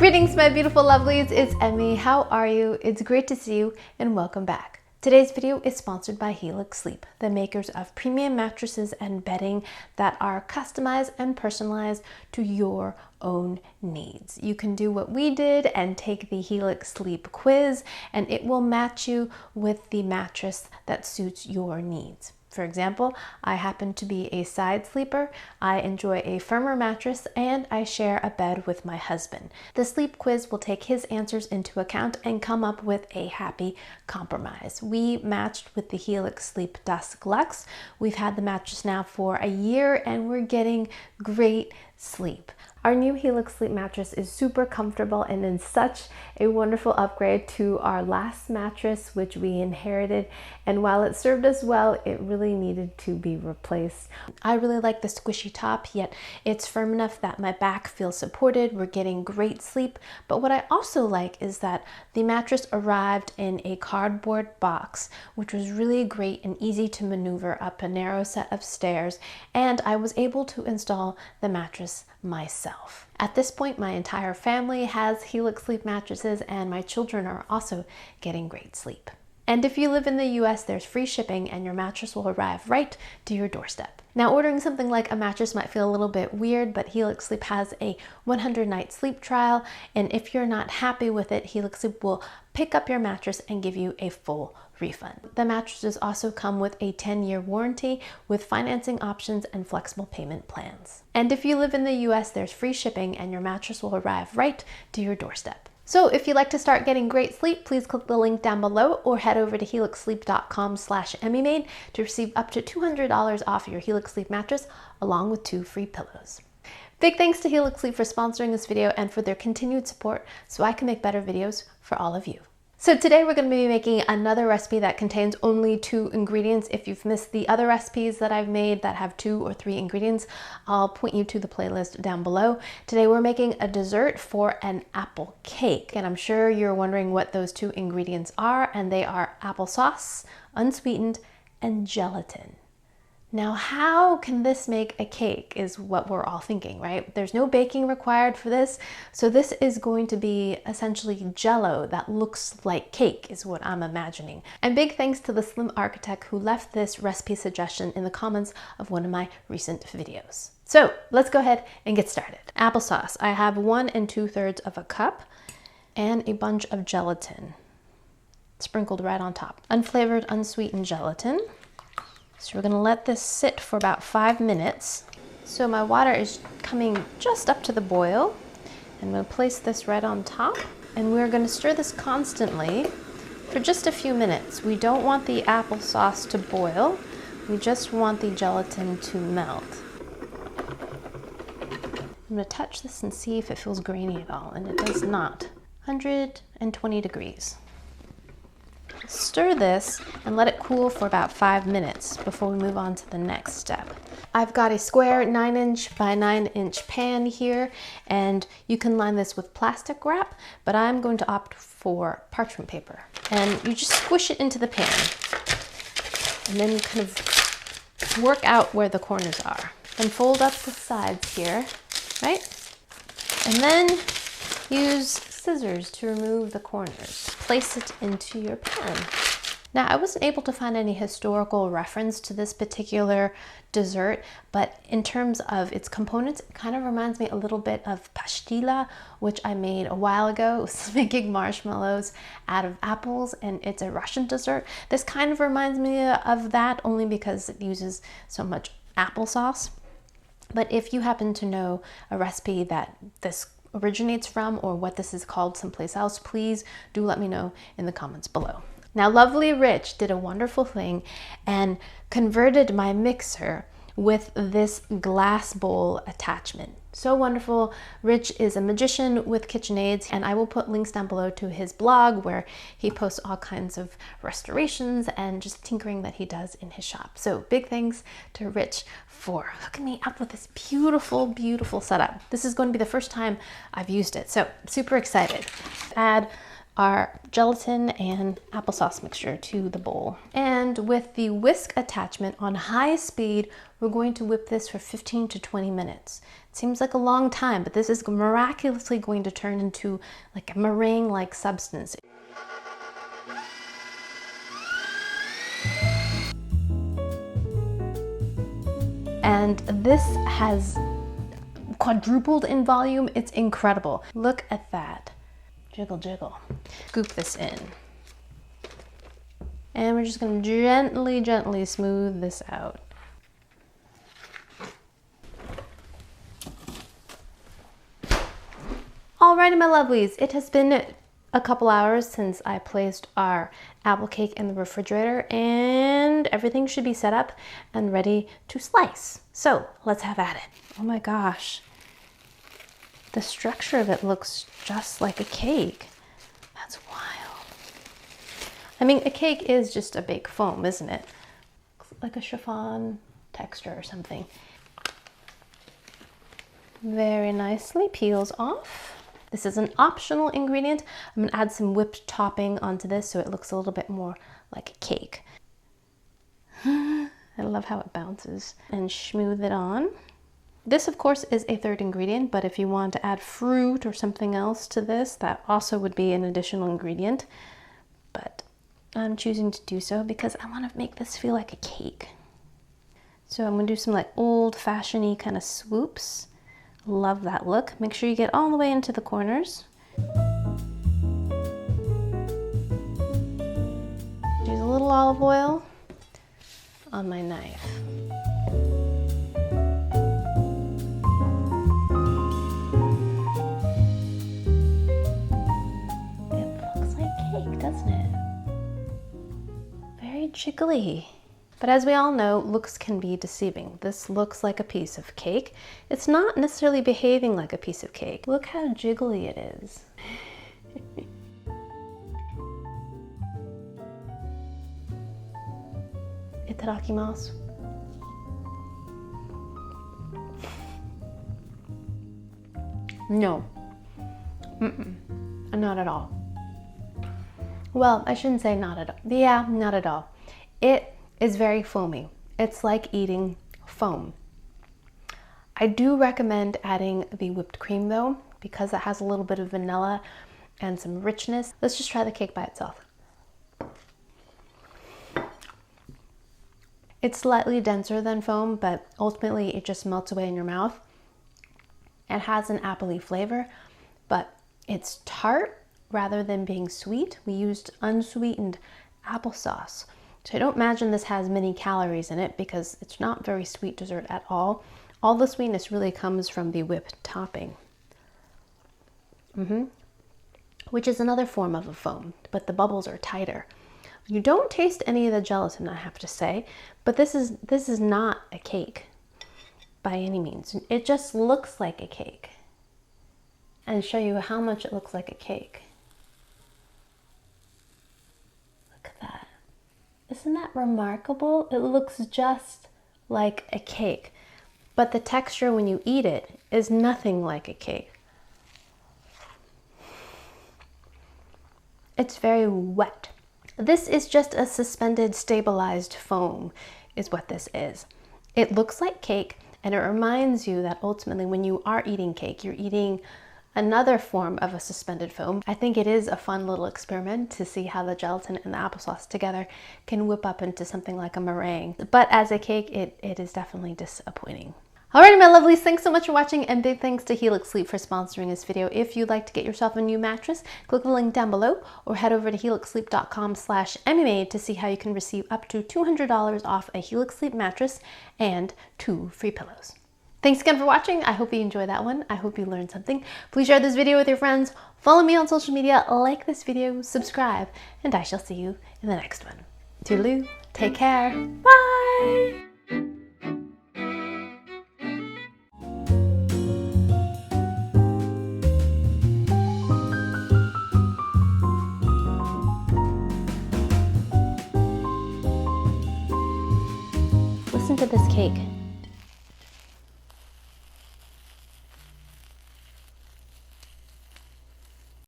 Greetings, my beautiful lovelies. It's Emmy. How are you? It's great to see you and welcome back. Today's video is sponsored by Helix Sleep, the makers of premium mattresses and bedding that are customized and personalized to your own needs. You can do what we did and take the Helix Sleep quiz, and it will match you with the mattress that suits your needs. For example, I happen to be a side sleeper, I enjoy a firmer mattress, and I share a bed with my husband. The sleep quiz will take his answers into account and come up with a happy compromise. We matched with the Helix Sleep Dusk Luxe. We've had the mattress now for a year and we're getting great sleep. Our new Helix Sleep mattress is super comfortable and is such a wonderful upgrade to our last mattress, which we inherited. And while it served us well, it really needed to be replaced. I really like the squishy top, yet it's firm enough that my back feels supported. We're getting great sleep. But what I also like is that the mattress arrived in a cardboard box, which was really great and easy to maneuver up a narrow set of stairs. And I was able to install the mattress myself. At this point, my entire family has Helix Sleep mattresses and my children are also getting great sleep. And if you live in the US, there's free shipping and your mattress will arrive right to your doorstep. Now, ordering something like a mattress might feel a little bit weird, but Helix Sleep has a 100-night sleep trial, and if you're not happy with it, Helix Sleep will pick up your mattress and give you a full refund. The mattresses also come with a 10-year warranty with financing options and flexible payment plans. And if you live in the US, there's free shipping and your mattress will arrive right to your doorstep. So if you'd like to start getting great sleep, please click the link down below or head over to helixsleep.com/emmymade to receive up to $200 off your Helix Sleep mattress along with 2 free pillows. Big thanks to Helix Sleep for sponsoring this video and for their continued support so I can make better videos for all of you. So today we're going to be making another recipe that contains only 2 ingredients. If you've missed the other recipes that I've made that have 2 or 3 ingredients, I'll point you to the playlist down below. Today we're making a dessert for an apple cake, and I'm sure you're wondering what those 2 ingredients are, and they are applesauce, unsweetened, and gelatin. Now, how can this make a cake is what we're all thinking, right? There's no baking required for this. So this is going to be essentially Jell-O that looks like cake is what I'm imagining. And big thanks to the Slim Architect who left this recipe suggestion in the comments of one of my recent videos. So let's go ahead and get started. Applesauce. I have 1 2/3 of a cup and a bunch of gelatin sprinkled right on top. Unflavored, unsweetened gelatin. So we're gonna let this sit for about 5 minutes. So my water is coming just up to the boil. I'm gonna place this right on top and we're gonna stir this constantly for just a few minutes. We don't want the applesauce to boil. We just want the gelatin to melt. I'm gonna touch this and see if it feels grainy at all, and it does not. 120 degrees. Stir this and let it cool for about 5 minutes before we move on to the next step. I've got a square 9-inch by 9-inch pan here, and you can line this with plastic wrap, but I'm going to opt for parchment paper. And you just squish it into the pan and then kind of work out where the corners are. And fold up the sides here, right? And then use scissors to remove the corners. Place it into your pan. Now, I wasn't able to find any historical reference to this particular dessert, but in terms of its components, it kind of reminds me a little bit of pastilla, which I made a while ago. It was making marshmallows out of apples, and it's a Russian dessert. This kind of reminds me of that only because it uses so much applesauce. But if you happen to know a recipe that this originates from or what this is called someplace else, please do let me know in the comments below. Now, Lovely Rich did a wonderful thing and converted my mixer with this glass bowl attachment. So wonderful. Rich is a magician with KitchenAids, and I will put links down below to his blog where he posts all kinds of restorations and just tinkering that he does in his shop. So big thanks to Rich for hooking me up with this beautiful, beautiful setup. This is going to be the first time I've used it, so super excited. Add our gelatin and applesauce mixture to the bowl. And with the whisk attachment on high speed, we're going to whip this for 15 to 20 minutes. seems like a long time, but this is miraculously going to turn into like a meringue-like substance. And this has quadrupled in volume. It's incredible. Look at that. Jiggle, jiggle. Scoop this in. And we're just gonna gently, gently smooth this out. Alrighty, my lovelies, it has been a couple hours since I placed our apple cake in the refrigerator, and everything should be set up and ready to slice. So let's have at it. Oh my gosh. The structure of it looks just like a cake. That's wild. I mean, a cake is just a big foam, isn't it? Looks like a chiffon texture or something. Very nicely peels off. This is an optional ingredient. I'm gonna add some whipped topping onto this so it looks a little bit more like a cake. I love how it bounces. And smooth it on. This, of course, is a third ingredient, but if you want to add fruit or something else to this, that also would be an additional ingredient. But I'm choosing to do so because I want to make this feel like a cake. So I'm gonna do some like old-fashioned-y kind of swoops. Love that look. Make sure you get all the way into the corners. Use a little olive oil on my knife. It looks like cake, doesn't it? Very jiggly. But as we all know, looks can be deceiving. This looks like a piece of cake. It's not necessarily behaving like a piece of cake. Look how jiggly it is. Itadakimasu. No. Not at all. Well, I shouldn't say not at all. Yeah, not at all. It is very foamy. It's like eating foam. I do recommend adding the whipped cream though, because it has a little bit of vanilla and some richness. Let's just try the cake by itself. It's slightly denser than foam, but ultimately it just melts away in your mouth. It has an appley flavor, but it's tart rather than being sweet. We used unsweetened applesauce. So I don't imagine this has many calories in it because it's not very sweet dessert at all. All the sweetness really comes from the whipped topping. Which is another form of a foam, but the bubbles are tighter. You don't taste any of the gelatin, I have to say, but this is not a cake by any means. It just looks like a cake. And show you how much it looks like a cake. Look at that. Isn't that remarkable? It looks just like a cake, but the texture when you eat it is nothing like a cake. It's very wet. This is just a suspended stabilized foam is what this is. It looks like cake, and it reminds you that ultimately when you are eating cake, you're eating another form of a suspended foam. I think it is a fun little experiment to see how the gelatin and the applesauce together can whip up into something like a meringue. But as a cake, it is definitely disappointing. Alrighty, my lovelies, thanks so much for watching, and big thanks to Helix Sleep for sponsoring this video. If you'd like to get yourself a new mattress, click the link down below or head over to helixsleep.com/MMA to see how you can receive up to $200 off a Helix Sleep mattress and 2 free pillows. Thanks again for watching. I hope you enjoyed that one. I hope you learned something. Please share this video with your friends. Follow me on social media, like this video, subscribe, and I shall see you in the next one. Toodaloo. Take care. Bye. Listen to this cake.